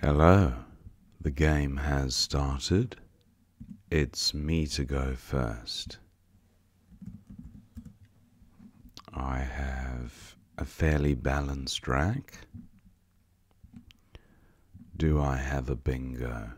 Hello, the game has started. It's me to go first. I have a fairly balanced rack. Do I have a bingo?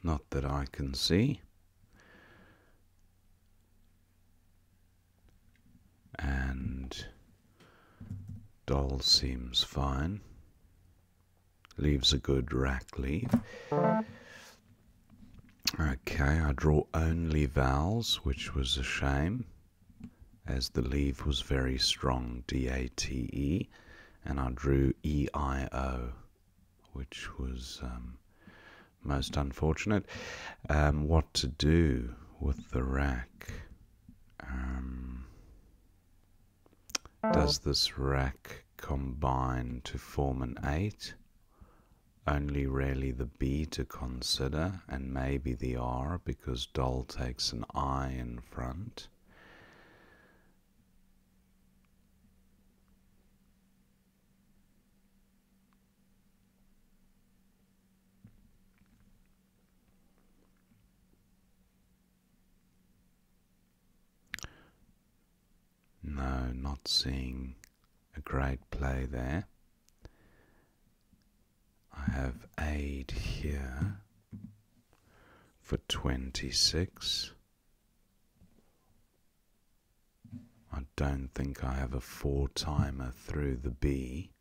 Not that I can see. And doll seems fine. Leaves a good rack leave. Okay, I draw only vowels, which was a shame, as the leave was very strong, D-A-T-E, and I drew E-I-O, which was most unfortunate. What to do with the rack? Does this rack combine to form an 8? Only really the B to consider, and maybe the R, because doll takes an I in front. No, not seeing a great play there. I have aid here for 26. I don't think I have a 4-timer through the B.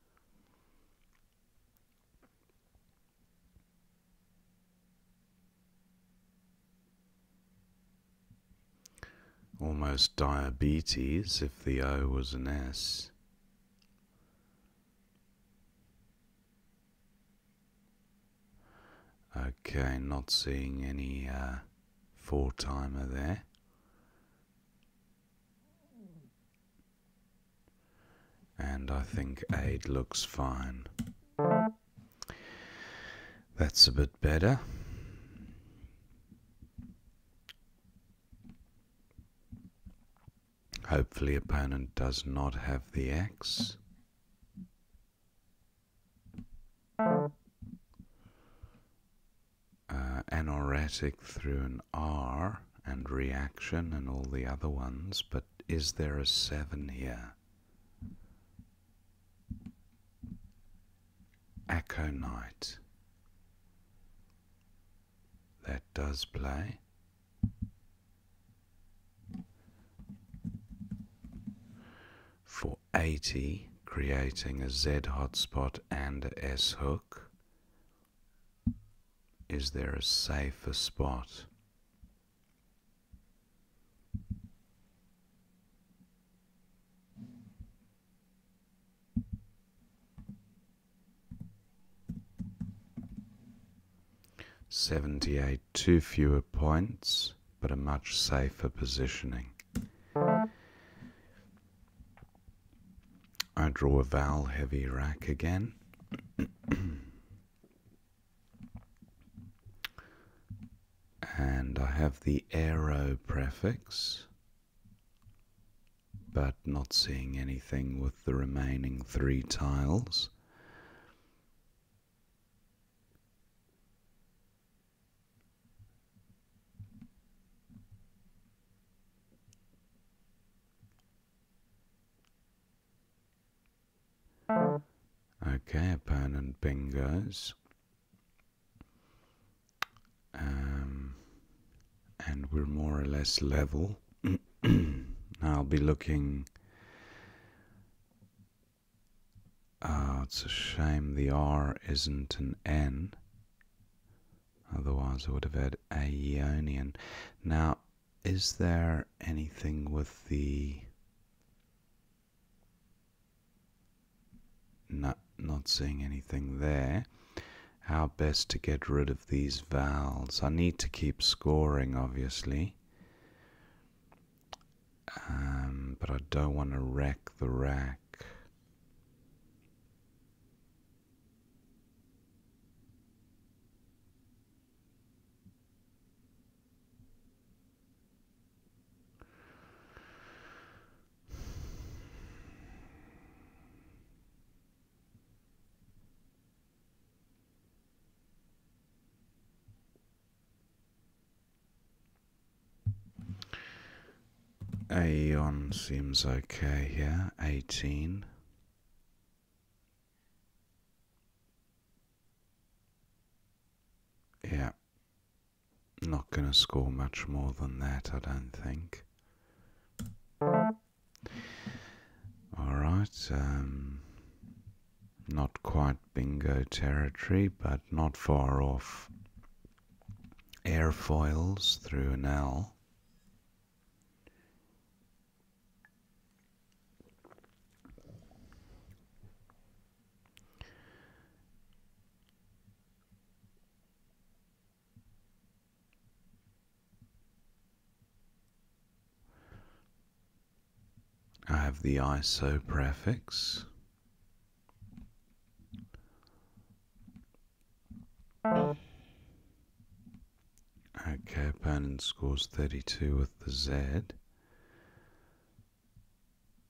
Almost diabetes if the O was an S. Okay, not seeing any 4-timer there. And I think 8 looks fine. That's a bit better. Hopefully opponent does not have the X. Anoretic through an R and reaction and all the other ones, but is there a 7 here? Aconite. That does play. For 80, creating a Z hotspot and a S hook. Is there a safer spot? $78, 2 fewer points, but a much safer positioning. I draw a vowel heavy rack again. And I have the arrow prefix, but not seeing anything with the remaining 3 tiles. Okay, opponent bingos. And we're more or less level. I'll be looking. Oh, it's a shame the R isn't an N. Otherwise I would have had Aeonian. Now, is there anything with the... No, not seeing anything there. How best to get rid of these vowels? I need to keep scoring, obviously. but I don't want to wreck the rack. Aeon seems okay here, 18. Yeah, not going to score much more than that, I don't think. Alright, not quite bingo territory, but not far off. Airfoils through an L. I have the ISO prefix. Okay, opponent scores 32 with the Z.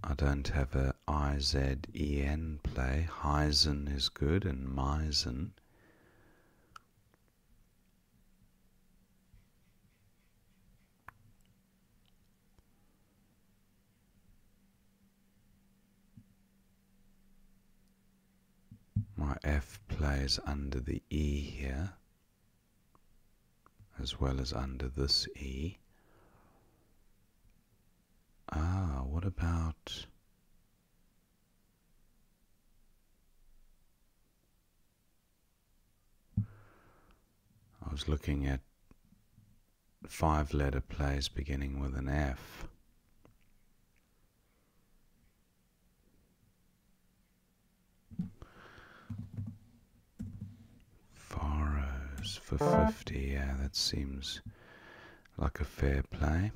I don't have a IZEN play. Heisen is good and Meisen. My F plays under the E here, as well as under this E. Ah, what about... I was looking at 5-letter plays beginning with an F. Faros for 50, yeah, that seems like a fair play.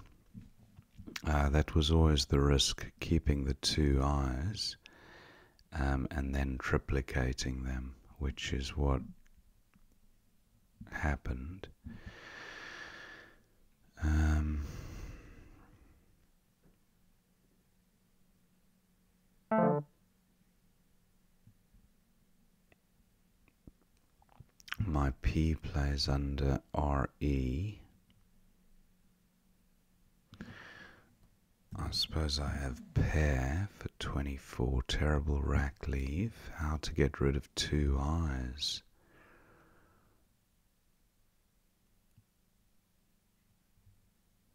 That was always the risk, keeping the two I's and then triplicating them, which is what happened. My P plays under RE. I suppose I have pair for 24, terrible rack leave. How to get rid of two I's?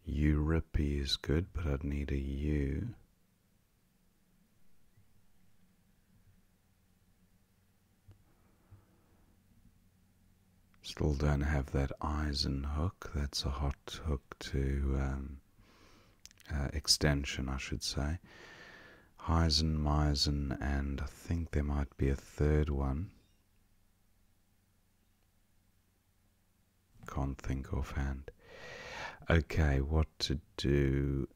Europe is good, but I'd need a U. Still don't have that Eisen hook. That's a hot hook to extension, I should say. Heisen, Meisen, and I think there might be a third one. Can't think offhand. Okay, what to do?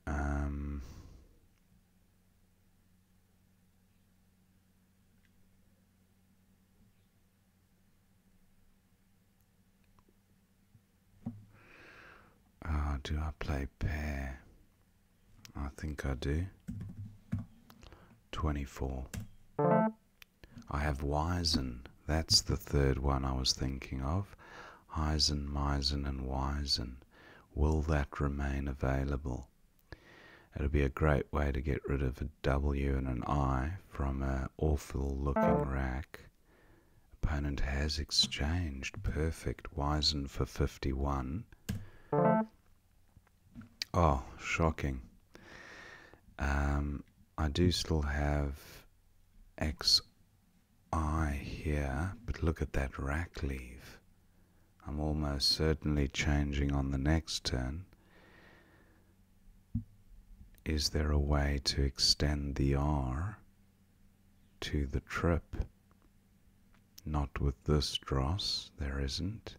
Do I play pair? I think I do. 24. I have Wisen. That's the third one I was thinking of. Heisen, Meisen, and Wisen. Will that remain available? It'll be a great way to get rid of a W and an I from an awful looking rack. Opponent has exchanged. Perfect. Wisen for 51. Oh, shocking. I do still have XI here, but look at that rack leave. I'm almost certainly changing on the next turn. Is there a way to extend the R to the trip? Not with this dross, there isn't.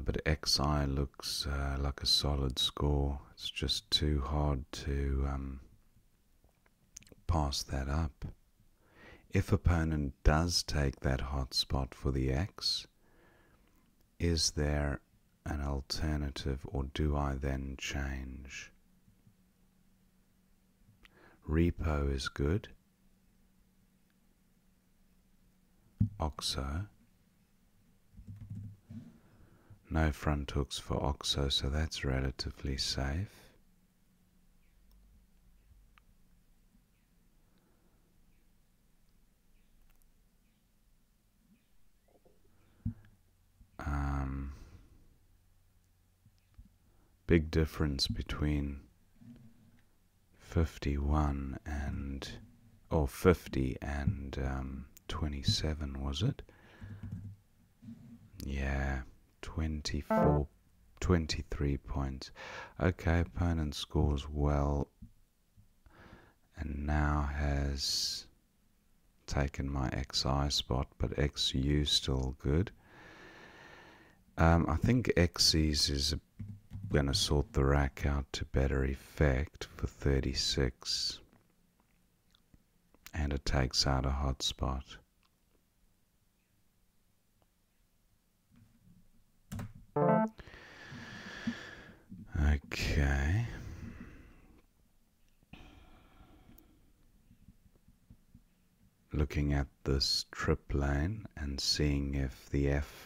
but XI looks like a solid score. It's just too hard to pass that up. If opponent does take that hotspot for the X, is there an alternative, or do I then change? Repo is good. Oxo. No front hooks for Oxo, so that's relatively safe. Big difference between 51 and, or 50 and 27, was it? Yeah, 23 points. Okay, opponent scores well and now has taken my XI spot, but XU still good. I think X's is going to sort the rack out to better effect for 36, and it takes out a hotspot. Okay. Looking at this trip lane and seeing if the F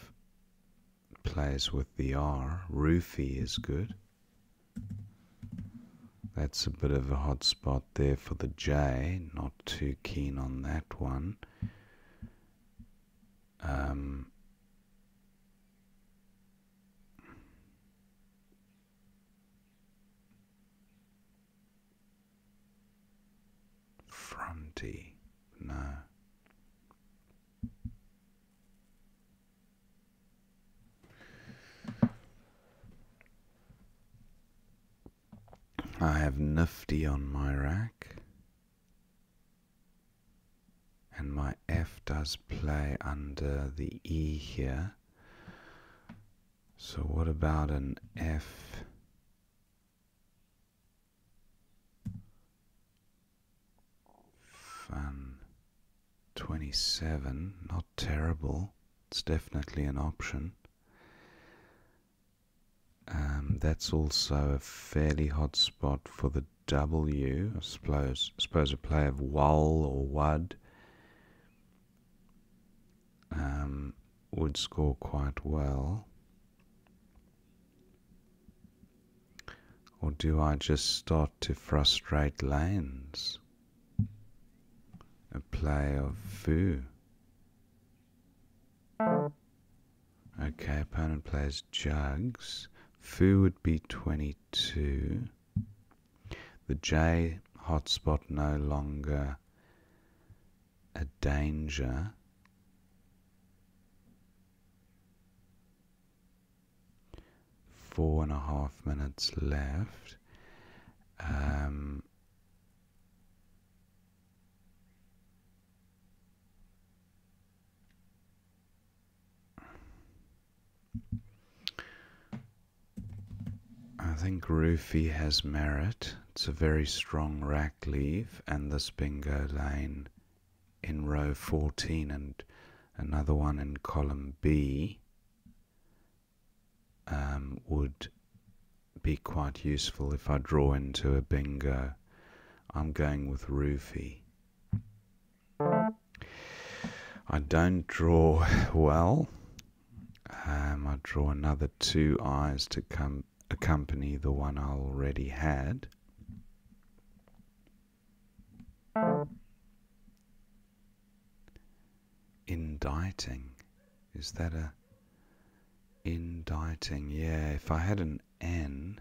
plays with the R. Roofie is good. That's a bit of a hot spot there for the J. Not too keen on that one. Fronty. No. I have Nifty on my rack, and my F does play under the E here. So what about an F? Fun. 27, not terrible. It's definitely an option. That's also a fairly hot spot for the W. I suppose a play of Wal or Wud would score quite well. Or do I just start to frustrate lanes? A play of Foo. Okay, opponent plays Jugs. Foo would be 22. The J hotspot no longer a danger. Four and a half minutes left. I think Roofie has merit. It's a very strong rack leave, and this bingo lane in row 14 and another one in column B would be quite useful if I draw into a bingo. I'm going with Roofie. I don't draw well. I draw another 2 eyes to accompany the one I already had. Indicting. Is that a indicting? Yeah, if I had an N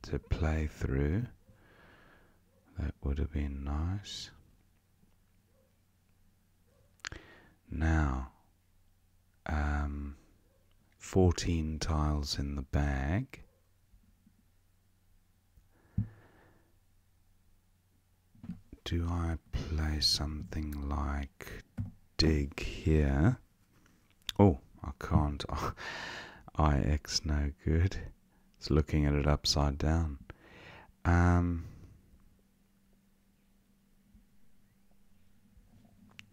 to play through, that would have been nice. Now, 14 tiles in the bag. Do I play something like dig here? Oh, I can't. IX no good. It's looking at it upside down.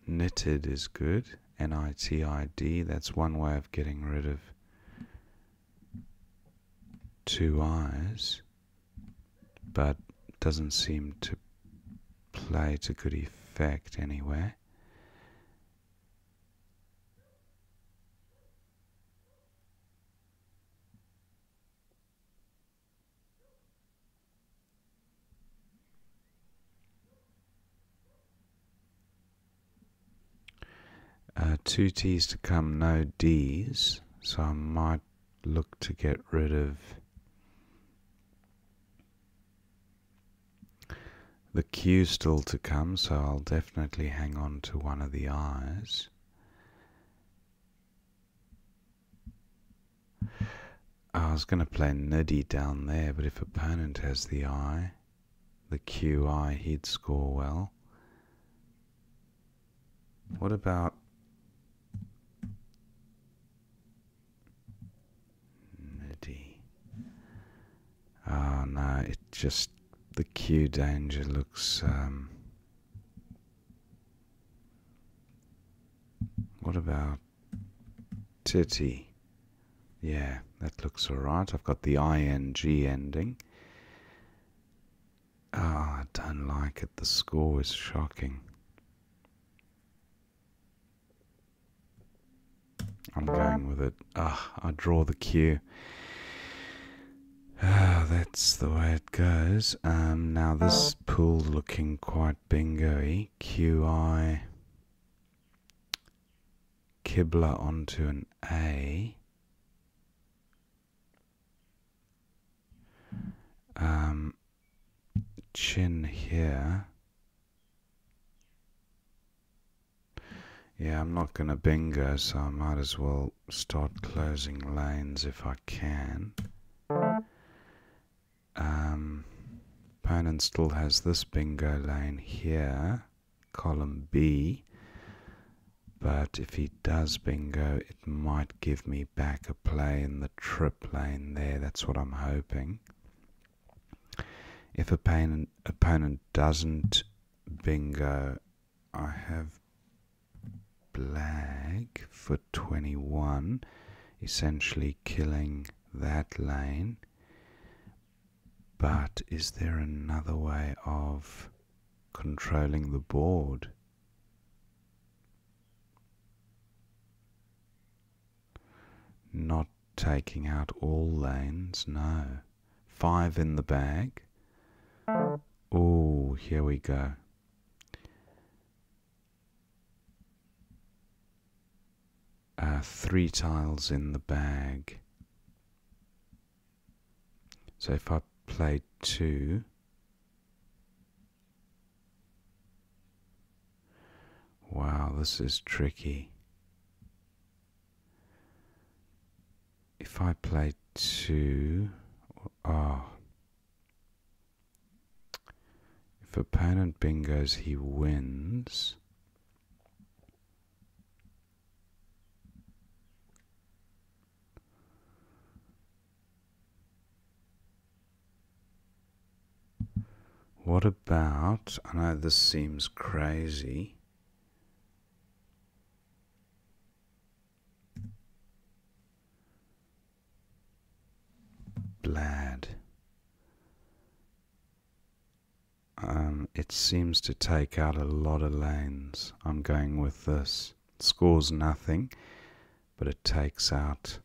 Knitted is good. NITID. That's one way of getting rid of two I's, but doesn't seem to play to good effect anyway. Two T's to come, no D's, so I might look to get rid of the Q still to come, so I'll definitely hang on to one of the I's. I was going to play Niddy down there, but if opponent has the I, the QI, he'd score well. What about Niddy? Oh no, it just, the Q danger looks, what about Titty? Yeah, that looks alright. I've got the ING ending. Oh, I don't like it. The score is shocking. I'm going with it. I draw the Q. That's the way it goes. Now this pool's looking quite bingo-y. QI Kibble onto an A. Chin here. Yeah, I'm not going to bingo, so I might as well start closing lanes if I can. Opponent still has this bingo lane here, column B, but if he does bingo, it might give me back a play in the trip lane there. That's what I'm hoping. If opponent doesn't bingo, I have Blag for 21, essentially killing that lane. But is there another way of controlling the board? Not taking out all lanes, no. 5 in the bag. Oh, here we go. Three tiles in the bag. So if I play 2, wow, this is tricky. If I play 2, if opponent bingos, he wins. What about, I know this seems crazy, Blad. It seems to take out a lot of lanes. I'm going with this. It scores nothing, but it takes out,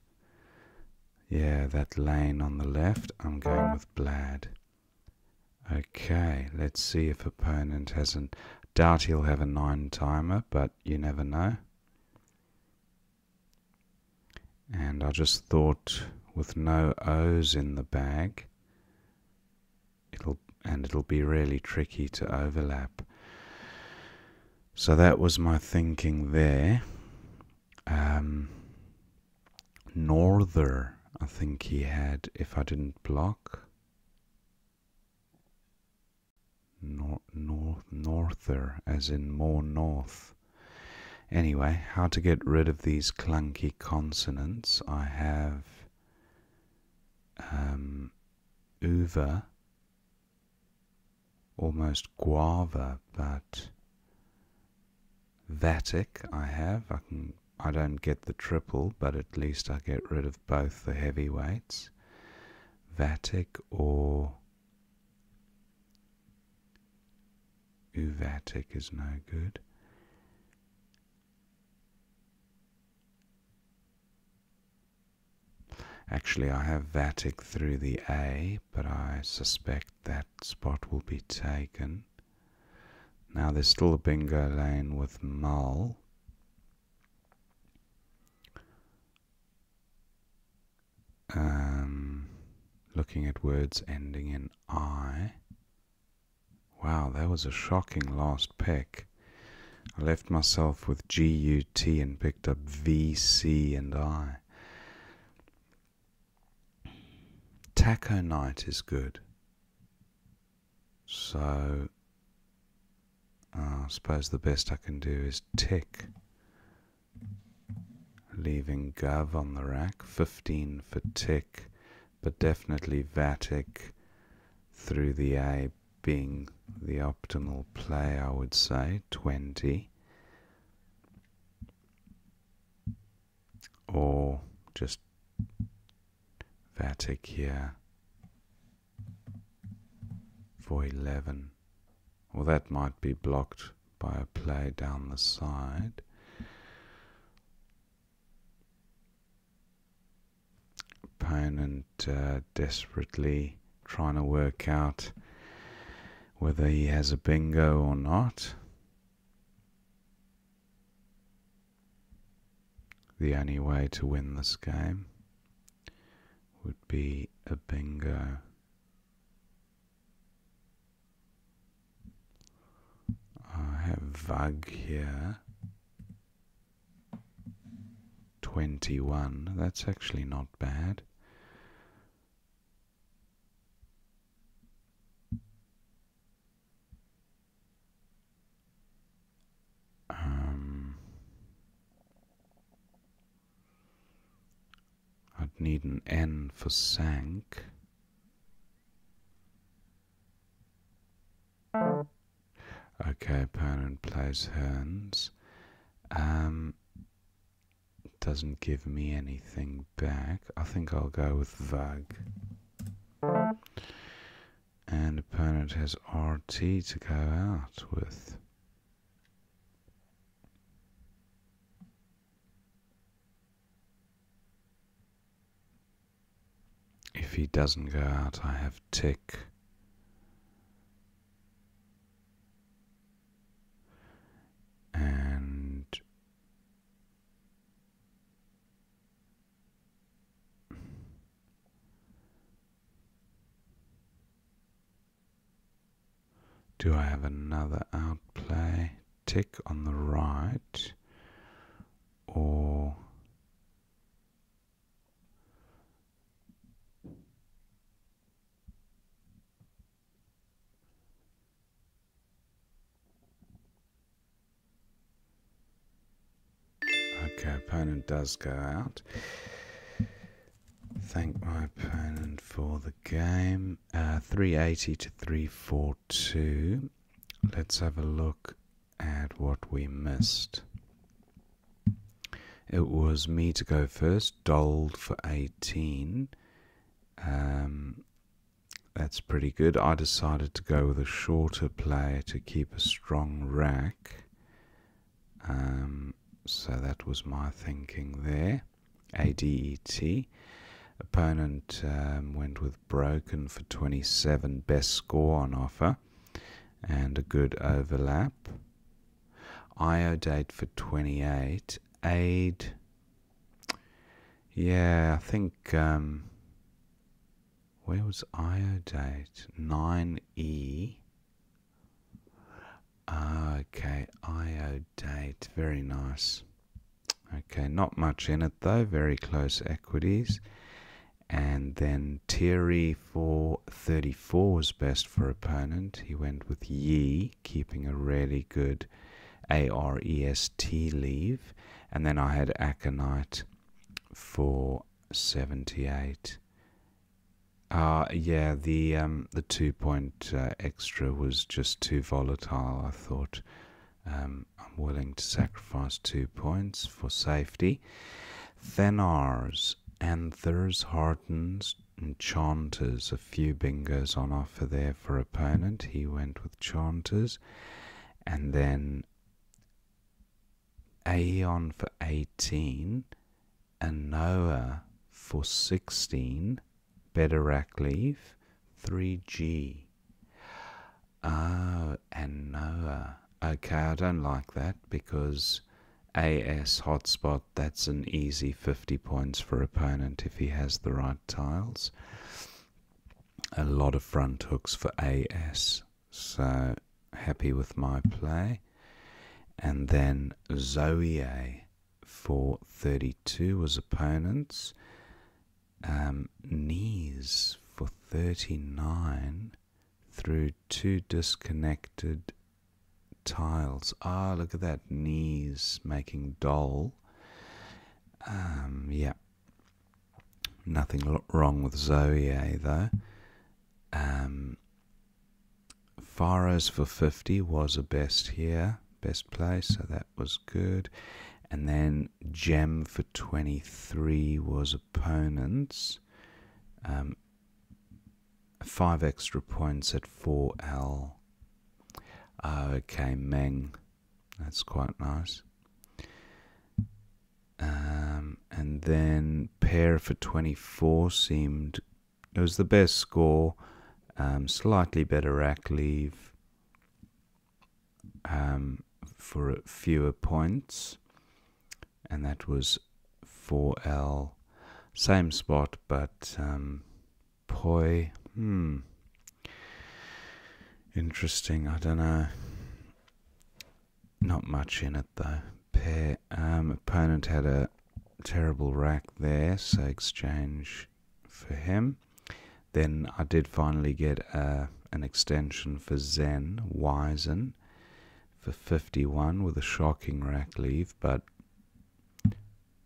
yeah, that lane on the left. I'm going with Blad. Okay, let's see if opponent hasn't. Doubt he'll have a 9 timer, but you never know. And I just thought with no O's in the bag, it'll be really tricky to overlap. So that was my thinking there. Norther, I think he had, if I didn't block. Norther, as in more north. Anyway, how to get rid of these clunky consonants. I have uva, almost guava, but vatic I don't get the triple, but at least I get rid of both the heavyweights. Vatic or uvatic is no good. Actually, I have vatic through the A, but I suspect that spot will be taken. Now there's still a bingo lane with mull. Looking at words ending in I. Wow, that was a shocking last pick. I left myself with GUT and picked up VC and I. Taco night is good. So I suppose the best I can do is tick, leaving Gov on the rack. 15 for tick, but definitely vatic through the A being the optimal play, I would say. 20, or just vatic here for 11. Well, that might be blocked by a play down the side. Opponent desperately trying to work out whether he has a bingo or not. The only way to win this game would be a bingo. I have Vug here. 21. That's actually not bad. I'd need an N for sank. Okay, opponent plays Hearns. Doesn't give me anything back. I think I'll go with Vug. And opponent has RT to go out with. If he doesn't go out, I have tick. And do I have another outplay? Tick on the right, or okay, opponent does go out. Thank my opponent for the game. 380 to 342. Let's have a look at what we missed. It was me to go first, doled for 18. That's pretty good. I decided to go with a shorter play to keep a strong rack. So that was my thinking there. ADET. Opponent went with broken for 27, best score on offer, and a good overlap. Iodate for 28. Aid. Yeah, I think, where was Iodate? 9E. Okay, Iodate, very nice. Okay, not much in it though, very close equities. And then Thierry for 34 was best for opponent. He went with Yi, keeping a really good A-R-E-S-T leave, and then I had aconite for 78. Yeah, the 2-point extra was just too volatile. I thought I'm willing to sacrifice 2 points for safety. Thenars, Anthers, Heartens, Enchanters. A few bingos on offer there for opponent. He went with Chanters. And then Aeon for 18. Anoa for 16. Betterack leave. 3G. Oh, Anoa. Okay, I don't like that because AS hotspot, that's an easy 50 points for opponent if he has the right tiles. A lot of front hooks for AS, so happy with my play. And then Zoe for 32 was opponents. Knees for 39 through 2 disconnected tiles. Ah, look at that, knees making doll. Yeah, nothing wrong with Zoe though. Faros for 50 was a best here, best play, so that was good. And then Gem for 23 was opponents. 5 extra points at 4L. Okay, Meng, that's quite nice. And then Pair for 24 seemed, it was the best score. Slightly better rack leave for fewer points, and that was 4L. Same spot, but Poi, interesting, I don't know. Not much in it though. Pair, opponent had a terrible rack there, so exchange for him. Then I did finally get an extension for Zen, Wizen, for 51 with a shocking rack leave, but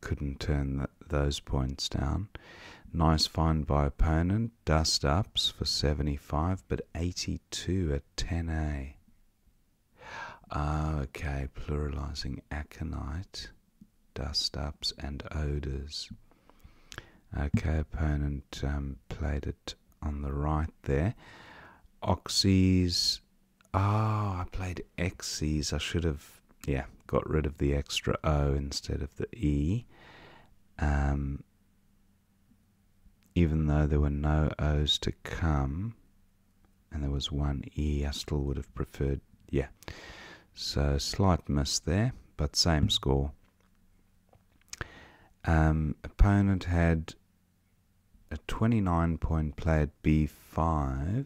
couldn't turn those points down. Nice find by opponent, Dust Ups for 75, but 82 at 10A. Okay, pluralizing Aconite, Dust Ups and Odors. Okay, opponent played it on the right there. Oxys. I played X's. I should have, got rid of the extra O instead of the E. Even though there were no O's to come, and there was one E, I still would have preferred, So slight miss there, but same score. Opponent had a 29-point play at B5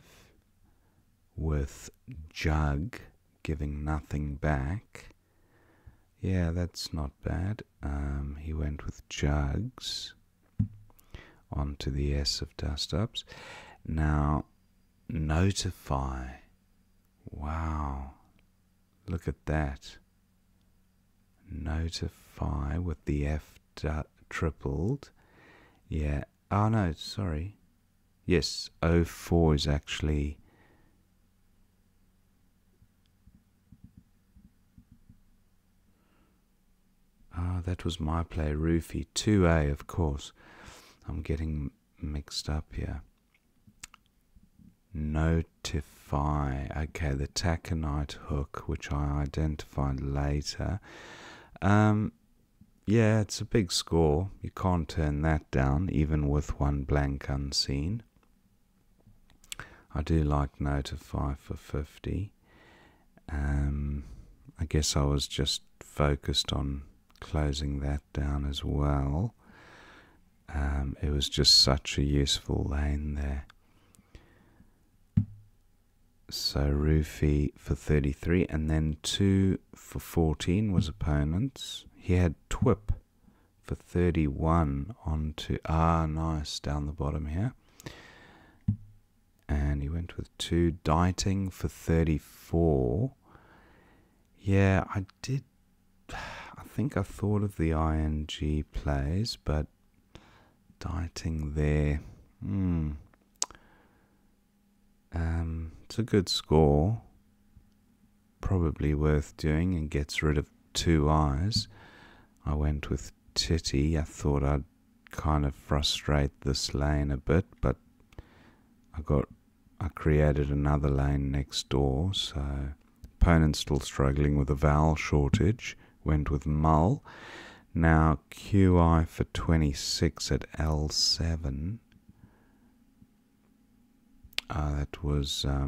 with Jug giving nothing back. Yeah, that's not bad. He went with Jugs onto the S of Dust Ups. Now, Notify. Wow. Look at that. Notify with the F tripled. Yeah. Oh no, sorry. Yes, 04 is actually... that was my play, Roofy. 2A, of course. I'm getting mixed up here. Notify. Okay, the taconite hook, which I identified later. Yeah, it's a big score. You can't turn that down, even with one blank unseen. I do like Notify for 50. I guess I was just focused on closing that down as well. It was just such a useful lane there. So Roofy for 33, and then 2 for 14 was opponents. He had Twip for 31 onto, nice, down the bottom here. And he went with 2, Diting for 34. Yeah, I did. I think I thought of the ing plays, but dieting there. It's a good score. Probably worth doing and gets rid of two I's. I went with titty. I thought I'd kind of frustrate this lane a bit, but I created another lane next door, so opponent's still struggling with a vowel shortage. Went with mull. Now QI for 26 at L7. That was I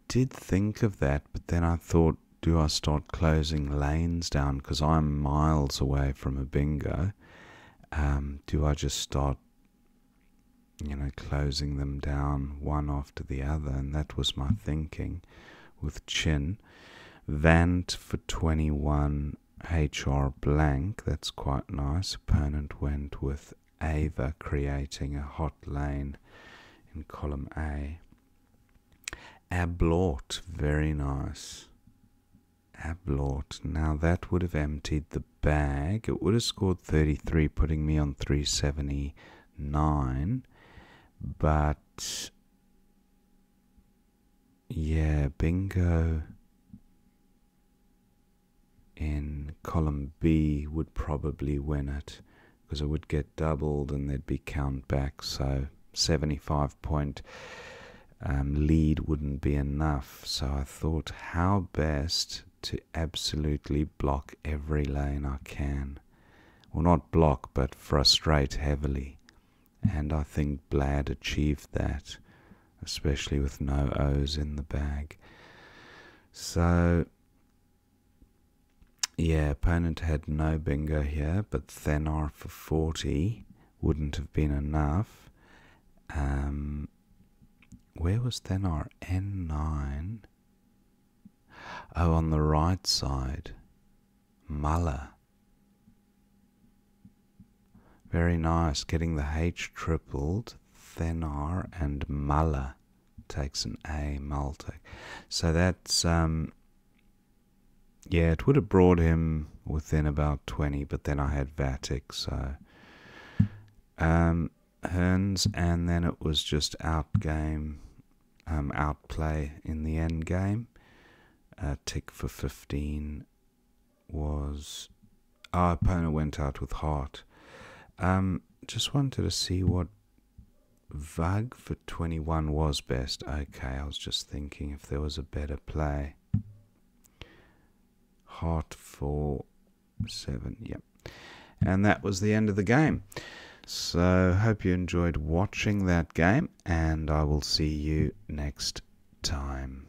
did think of that, but then I thought, do I start closing lanes down because I'm miles away from a bingo? Do I just start, closing them down one after the other? And that was my thinking with chin. Vant for 21, HR blank. That's quite nice. Opponent went with Ava, creating a hot lane in column A. Ablort, very nice. Ablort. Now that would have emptied the bag. It would have scored 33, putting me on 379. But yeah, bingo in column B would probably win it, because it would get doubled and there'd be count back, so 75 point lead wouldn't be enough. So I thought, how best to absolutely block every lane I can. Well, not block, but frustrate heavily. And I think Blad achieved that, especially with no O's in the bag. So yeah, opponent had no bingo here, but Thenar for 40 wouldn't have been enough. Where was Thenar? N9. Oh, on the right side. Muller. Very nice. Getting the H tripled. Thenar and Muller takes an A, Multic. So that's, yeah, it would have brought him within about 20, but then I had Vatic, so Hearns, and then it was just outplay in the end game. Tick for 15 was, our opponent went out with heart. Just wanted to see what Vug for 21 was best. Okay, I was just thinking if there was a better play. Heart for 7, yep. And that was the end of the game. So hope you enjoyed watching that game, and I will see you next time.